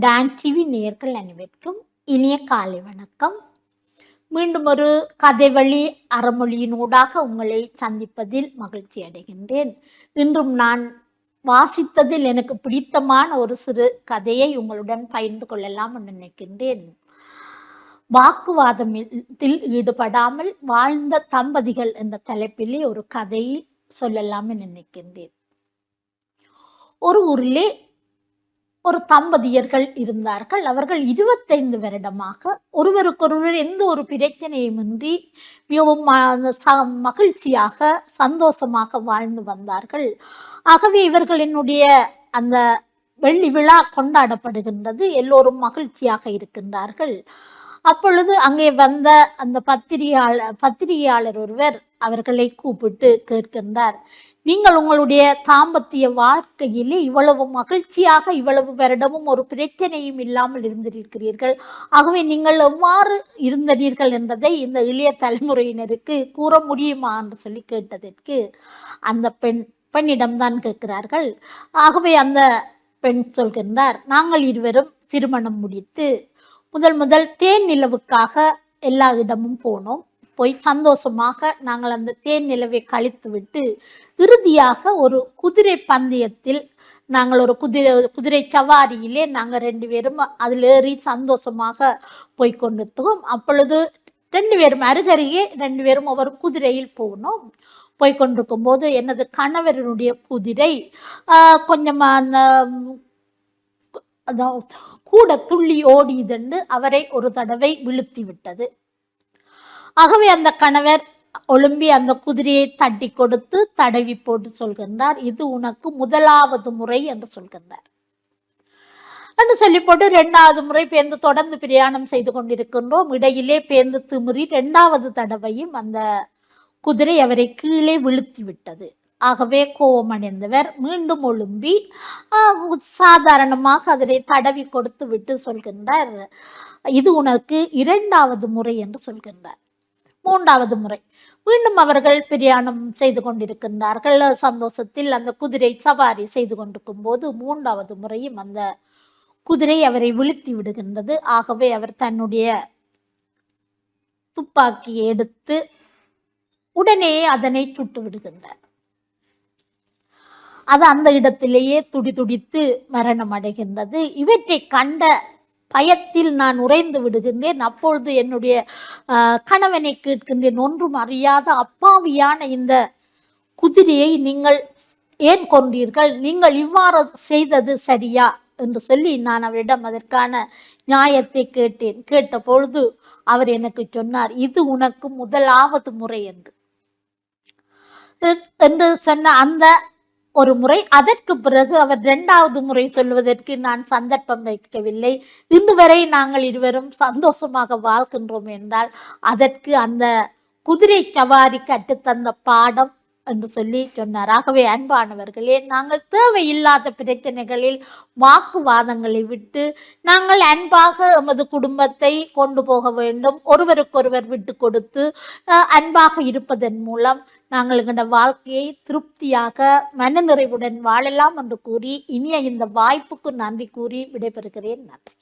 Don TV நேயர்கள் அனைவருக்கும் இனிய காலை வணக்கம். மீண்டும் ஒரு கதை வழி அறமொழியினூடாக உங்களை சந்திப்பதில் மகிழ்ச்சி அடைகின்றேன். இன்றும் நான் வாசித்ததில் எனக்கு பிடித்தமான ஒரு சிறு கதையை உங்களுடன் பகிர்ந்து கொள்ளலாம் என்று நினைக்கின்றேன். வாக்குவாதத்தில் ஈடுபடாமல் வாழ்ந்த தம்பதிகள் என்ற தலைப்பிலே ஒரு கதையை சொல்லலாம் என்று நினைக்கின்றேன். ஒரு ஊரிலே ஒரு தம்பதியர்கள் இருந்தார்கள். அவர்கள் 25 வருடமாக ஒருவருக்கொருவர் எந்த ஒரு பிரச்சனையுமின்றி மிகவும் மகிழ்ச்சியாக சந்தோஷமாக வாழ்ந்து வந்தார்கள். ஆகவே இவர்களினுடைய அந்த வெள்ளி விழா கொண்டாடப்படுகின்றது. எல்லோரும் மகிழ்ச்சியாக இருக்கின்றார்கள். அப்பொழுது அங்கே வந்த அந்த பத்திரிகையாளர் ஒருவர் அவர்களை கூப்பிட்டு கேட்கின்றார், நீங்கள் உங்களுடைய தாம்பத்திய வாழ்க்கையிலே இவ்வளவு மகிழ்ச்சியாக இவ்வளவு வருடமும் ஒரு பிரச்சனையும் இல்லாமல் இருந்திருக்கிறீர்கள். ஆகவே நீங்கள் எவ்வாறு இருந்தீர்கள் என்பதை இந்த இளைய தலைமுறையினருக்கு கூற முடியுமா என்று சொல்லி கேட்டதற்கு அந்த பெண்ணிடம்தான் கேட்கிறார்கள். ஆகவே அந்த பெண் சொல்கின்றார், நாங்கள் இருவரும் திருமணம் முடித்து முதல் தேன் நிலவுக்காக எல்லா இடமும் போனோம். போய் சந்தோஷமாக நாங்கள் அந்த தேன் நிலவை கழித்து விட்டு இறுதியாக ஒரு குதிரை பந்தயத்தில் நாங்கள் ஒரு குதிரை சவாரியிலே நாங்கள் 2 பேரும் அதில் ஏறி சந்தோஷமாக போய்கொண்டிருந்தோம். அப்பொழுது 2 பேரும் அருகருகே 2 பேரும் ஒவ்வொரு குதிரையில் போனோம். போய்கொண்டிருக்கும் போது எனது கணவரனுடைய குதிரை கொஞ்சம் அந்த கூட துள்ளி ஓடியதென்று அவரை ஒரு தடவை விழுத்தி விட்டது. ஆகவே அந்த கணவர் ஒழும்பி அந்த குதிரையை தட்டி கொடுத்து தடவி போட்டு சொல்கின்றார், இது உனக்கு முதலாவது முறை என்று சொல்கின்றார். என்று சொல்லி போட்டு 2வது முறை பேருந்து தொடர்ந்து பிரயாணம் செய்து கொண்டிருக்கின்றோம். இடையிலே பேருந்து திமிரி 2வது தடவையும் அந்த குதிரை அவரை கீழே விழுத்தி விட்டது. ஆகவே கோபமடைந்தவர் மீண்டும் ஒழும்பி சாதாரணமாக அதனை தடவி கொடுத்து விட்டு சொல்கின்றார், இது உனக்கு 2வது முறை என்று சொல்கின்றார். 3வது முறை மீண்டும் அவர்கள் பிரயாணம் செய்து கொண்டிருக்கின்றார்கள். சந்தோஷத்தில் அந்த குதிரை சவாரி செய்து கொண்டிருக்கும் போது 3வது முறையும் அந்த குதிரை அவரை விழுத்தி விடுகின்றது. ஆகவே அவர் தன்னுடைய துப்பாக்கியை எடுத்து உடனே அதனை சுட்டு விடுகின்றார். அது அந்த இடத்திலேயே துடித்து மரணம் அடைகின்றது. இவற்றை கண்ட பயத்தில் நான் உறைந்து விடுகின்றேன். அப்பொழுது என்னுடைய கணவனை கேட்கின்றேன், ஒன்றும் அறியாத அப்பாவியான இந்த குதிரையை நீங்கள் ஏன் கொண்டீர்கள்? நீங்கள் இவ்வாறு செய்தது சரியா என்று சொல்லி நான் அவரிடம் அதற்கான நியாயத்தை கேட்டேன். கேட்ட பொழுது அவர் எனக்கு சொன்னார், இது உனக்கு முதலாவது முறை என்று சொன்ன அந்த ஒரு முறை. அதற்கு பிறகு அவர் 2வது முறை சொல்வதற்கு நான் சந்தர்ப்பம் வைக்கவில்லை. இன்று வரை நாங்கள் இருவரும் சந்தோஷமாக வாழ்கின்றோம் என்றால் அதற்கு அந்த குதிரை சவாரி கற்றுத்தந்த பாடம் என்று சொல்லி சொன்னார். ஆகவே அன்பானவர்களே, நாங்கள் தேவையில்லாத பிரச்சனைகளில் வாக்குவாதங்களை விட்டு நாங்கள் அன்பாக எமது குடும்பத்தை கொண்டு போக வேண்டும். ஒருவருக்கொருவர் விட்டு கொடுத்து அன்பாக இருப்பதன் மூலம் நாங்கள் எங்களோட வாழ்க்கையை திருப்தியாக மன நிறைவுடன் வாழலாம் என்று கூறி இனிய இந்த வாய்ப்புக்கு நன்றி கூறி விடைபெறுகிறேன். நன்றி.